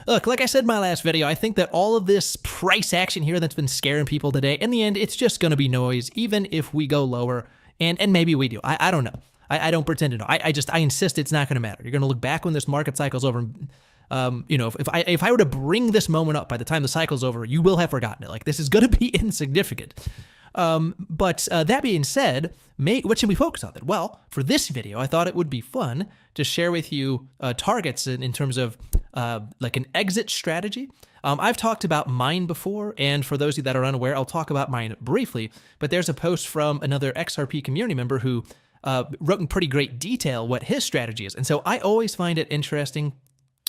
Look, like I said in my last video, I think that all of this price action here that's been scaring people today, in the end, it's just going to be noise, even if we go lower, and maybe we do. I don't know. I don't pretend to know. I insist it's not going to matter. You're going to look back when this market cycle's over. If I were to bring this moment up by the time the cycle's over, you will have forgotten it. Like, this is going to be insignificant. But that being said, what should we focus on then? Well, for this video, I thought it would be fun to share with you targets in terms of like an exit strategy. I've talked about mine before, and for those of you that are unaware, I'll talk about mine briefly. But there's a post from another XRP community member who wrote in pretty great detail what his strategy is. And so I always find it interesting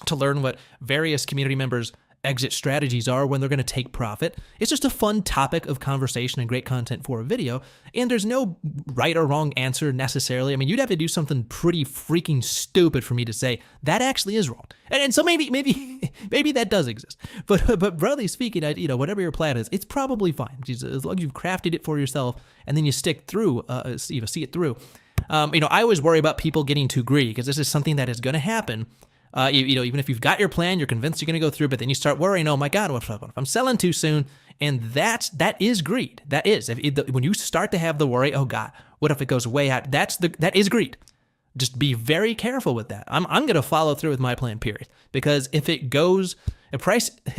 to learn what various community members' exit strategies are when they're going to take profit. It's just a fun topic of conversation and great content for a video, and there's no right or wrong answer necessarily. I mean, you'd have to do something pretty freaking stupid for me to say that actually is wrong. And so maybe that does exist. But broadly speaking, whatever your plan is, it's probably fine as long as you've crafted it for yourself and then you stick through, see it through. I always worry about people getting too greedy because this is something that is going to happen. Even if you've got your plan, you're convinced you're going to go through, but then you start worrying, oh my God, what if I'm selling too soon? And that is greed. That is, when you start to have the worry, oh God, what if it goes way out? That is greed. Just be very careful with that. I'm going to follow through with my plan, period. Because if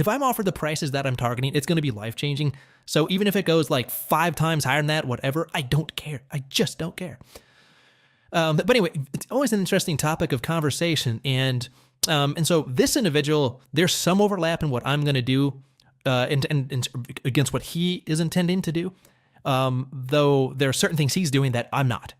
I'm offered the prices that I'm targeting, it's going to be life-changing. So even if it goes like 5 times higher than that, whatever, I don't care. I just don't care. But anyway, it's always an interesting topic of conversation, and so this individual, there's some overlap in what I'm going to do, and against what he is intending to do, though there are certain things he's doing that I'm not.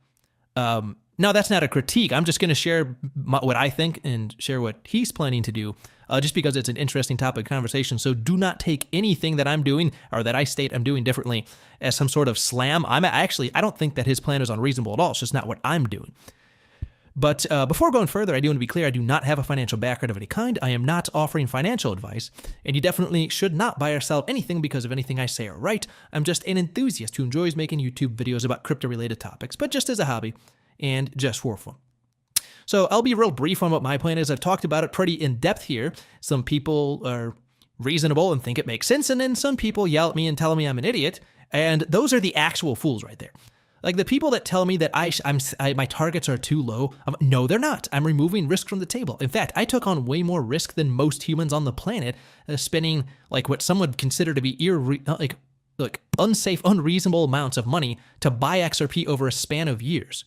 Now, that's not a critique. I'm just going to share what I think and share what he's planning to do, just because it's an interesting topic of conversation. So do not take anything that I'm doing or that I state I'm doing differently as some sort of slam. I don't think that his plan is unreasonable at all. It's just not what I'm doing. But before going further, I do want to be clear, I do not have a financial background of any kind. I am not offering financial advice, and you definitely should not buy or sell anything because of anything I say or write. I'm just an enthusiast who enjoys making YouTube videos about crypto-related topics, but just as a hobby and just for fun. So I'll be real brief on what my plan is. I've talked about it pretty in depth here. Some people are reasonable and think it makes sense, and then some people yell at me and tell me I'm an idiot, and those are the actual fools right there. Like the people that tell me that my targets are too low, no, they're not. I'm removing risk from the table. In fact, I took on way more risk than most humans on the planet, spending like what some would consider to be unsafe, unreasonable amounts of money to buy XRP over a span of years.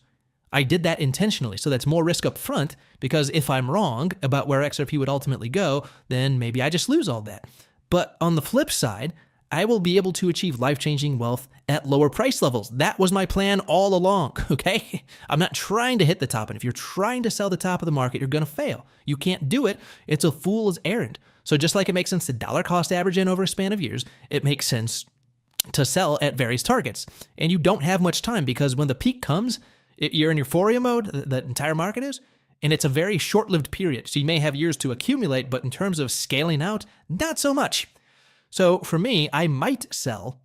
I did that intentionally, so that's more risk up front, because if I'm wrong about where XRP would ultimately go, then maybe I just lose all that. But on the flip side, I will be able to achieve life-changing wealth at lower price levels. That was my plan all along, okay? I'm not trying to hit the top, and if you're trying to sell the top of the market, you're going to fail. You can't do it. It's a fool's errand. So just like it makes sense to dollar cost average in over a span of years, it makes sense to sell at various targets. And you don't have much time, because when the peak comes, you're in euphoria mode, the entire market is, and it's a very short-lived period. So you may have years to accumulate, but in terms of scaling out, not so much. So for me, I might sell,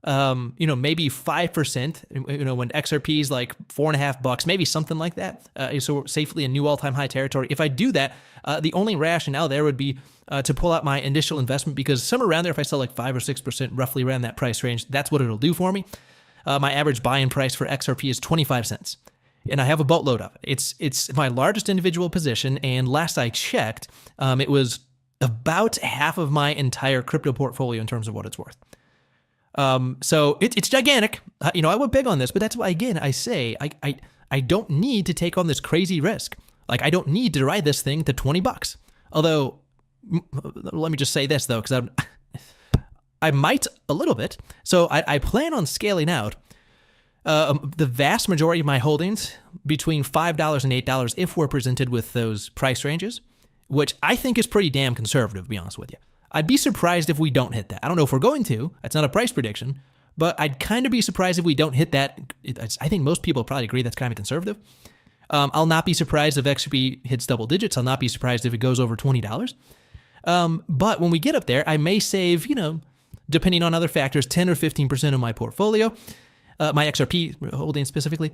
maybe 5%, when XRP is like $4.50, maybe something like that. So we're safely in new all-time high territory. If I do that, the only rationale there would be to pull out my initial investment, because somewhere around there, if I sell like 5 or 6%, roughly around that price range, that's what it'll do for me. My average buy-in price for XRP is 25 cents, and I have a boatload of it. It's my largest individual position, and last I checked, it was about half of my entire crypto portfolio in terms of what it's worth. So it's gigantic. I went big on this, but that's why, again, I say I don't need to take on this crazy risk. Like, I don't need to ride this thing to $20. Although, let me just say this though, because I might a little bit. So I plan on scaling out the vast majority of my holdings between $5 and $8 if we're presented with those price ranges, which I think is pretty damn conservative, to be honest with you. I'd be surprised if we don't hit that. I don't know if we're going to. That's not a price prediction, but I'd kind of be surprised if we don't hit that. I think most people probably agree that's kind of conservative. I'll not be surprised if XRP hits double digits. I'll not be surprised if it goes over $20. But when we get up there, I may save, depending on other factors, 10 or 15% of my portfolio, my XRP holding specifically.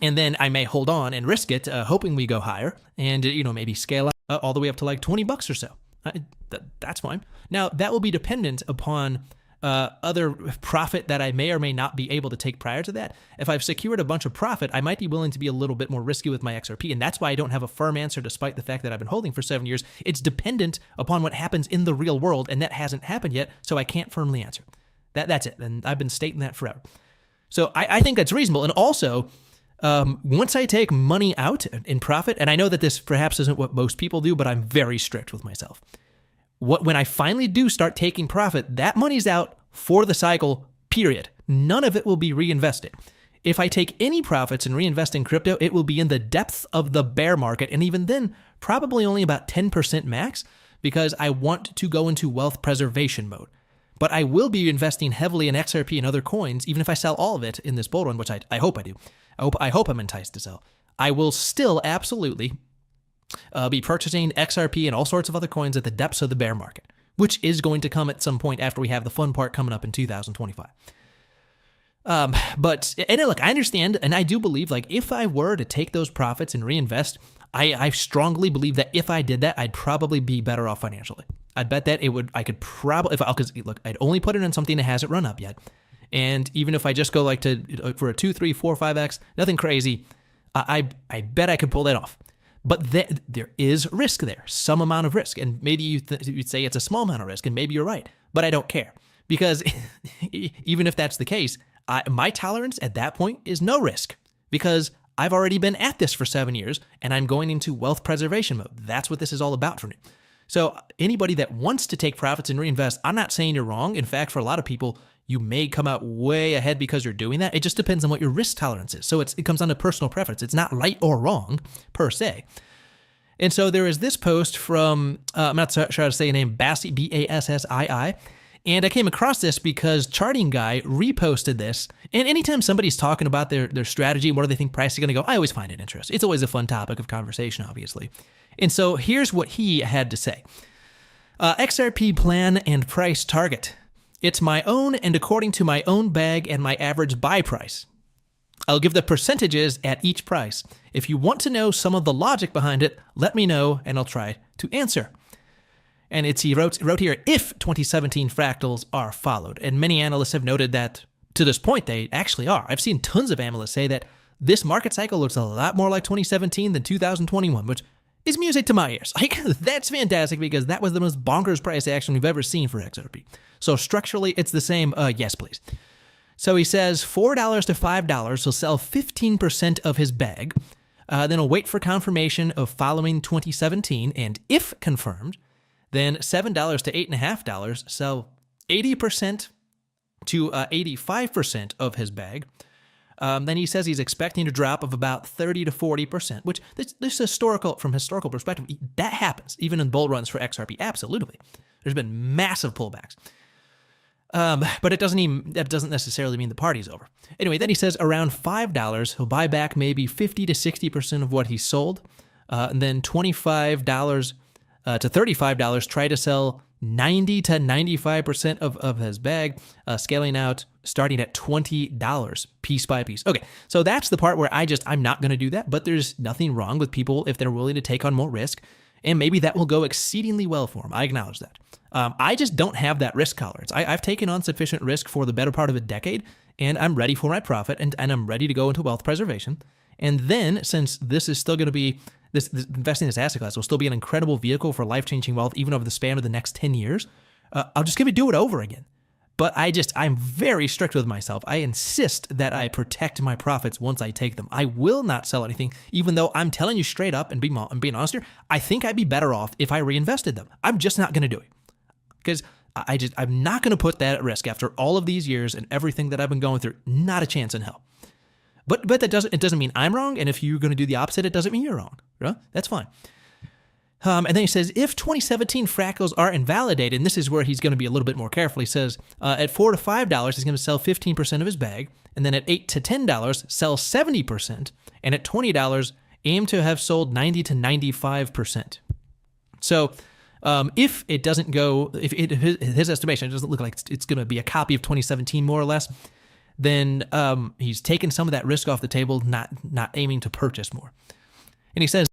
And then I may hold on and risk it, hoping we go higher and, maybe scale up all the way up to like $20 or so. That's fine. Now, that will be dependent upon other profit that I may or may not be able to take prior to that. If I've secured a bunch of profit, I might be willing to be a little bit more risky with my XRP. And that's why I don't have a firm answer, despite the fact that I've been holding for 7 years. It's dependent upon what happens in the real world, and that hasn't happened yet, so I can't firmly answer. That's it. And I've been stating that forever. So I think that's reasonable. And also, once I take money out in profit, and I know that this perhaps isn't what most people do, but I'm very strict with myself. When I finally do start taking profit, that money's out for the cycle, period. None of it will be reinvested. If I take any profits and reinvest in crypto, it will be in the depths of the bear market, and even then, probably only about 10% max, because I want to go into wealth preservation mode. But I will be investing heavily in XRP and other coins, even if I sell all of it in this bull run, which I hope I do. I hope I'm enticed to sell. I will still absolutely be purchasing XRP and all sorts of other coins at the depths of the bear market, which is going to come at some point after we have the fun part coming up in 2025. But look, I understand, and I do believe, like, if I were to take those profits and reinvest, I strongly believe that if I did that, I'd probably be better off financially. I'd bet that I could probably, because look, I'd only put it in something that hasn't run up yet. And even if I just go for a 2, 3, 4, 5x, nothing crazy, I bet I could pull that off. But there is risk there, some amount of risk. And maybe you'd say it's a small amount of risk, and maybe you're right. But I don't care. Because even if that's the case, my tolerance at that point is no risk. Because I've already been at this for 7 years, and I'm going into wealth preservation mode. That's what this is all about for me. So anybody that wants to take profits and reinvest, I'm not saying you're wrong. In fact, for a lot of people, you may come out way ahead because you're doing that. It just depends on what your risk tolerance is. So it comes down to personal preference. It's not right or wrong per se. And so there is this post from, I'm not sure how to say your name, Bassii, Bassii. And I came across this because Charting Guy reposted this. And anytime somebody's talking about their strategy and where they think price is going to go, I always find it interesting. It's always a fun topic of conversation, obviously. And so here's what he had to say. XRP plan and price target. It's my own and according to my own bag and my average buy price. I'll give the percentages at each price. If you want to know some of the logic behind it, let me know and I'll try to answer. And he wrote here, if 2017 fractals are followed. And many analysts have noted that to this point, they actually are. I've seen tons of analysts say that this market cycle looks a lot more like 2017 than 2021, which is music to my ears. Like, that's fantastic because that was the most bonkers price action we've ever seen for XRP. So structurally, it's the same. Yes, please. So he says $4 to $5, he'll sell 15% of his bag. Then he'll wait for confirmation of following 2017. And if confirmed, then $7 to $8.50, sell 80% to 85% of his bag. Then he says he's expecting a drop of about 30 to 40%, which from historical perspective, that happens even in bull runs for XRP. Absolutely. There's been massive pullbacks. But that doesn't necessarily mean the party's over. Anyway, then he says around $5, he'll buy back maybe 50 to 60% of what he sold. And then $25 to $35, try to sell 90 to 95% of his bag, scaling out, starting at $20 piece by piece. Okay, so that's the part where I'm not going to do that, but there's nothing wrong with people if they're willing to take on more risk, and maybe that will go exceedingly well for them. I acknowledge that. I just don't have that risk tolerance. I've taken on sufficient risk for the better part of a decade, and I'm ready for my profit, and I'm ready to go into wealth preservation. And then, since this is still going to be, this investing in this asset class will still be an incredible vehicle for life-changing wealth, even over the span of the next 10 years, I'll just do it over again. But I'm very strict with myself. I insist that I protect my profits once I take them. I will not sell anything, even though I'm telling you straight up and being honest here, I think I'd be better off if I reinvested them. I'm just not going to do it. Because I'm not going to put that at risk after all of these years and everything that I've been going through. it a chance in hell. But it doesn't mean I'm wrong, and if you're going to do the opposite, it doesn't mean you're wrong. Right? That's fine. And then he says, if 2017 fractals are invalidated, and this is where he's going to be a little bit more careful, he says, at $4 to $5, he's going to sell 15% of his bag, and then at $8 to $10, sell 70%, and at $20, aim to have sold 90 to 95%. So if it doesn't go, his estimation, it doesn't look like it's going to be a copy of 2017 more or less, then he's taken some of that risk off the table, not aiming to purchase more. And he says,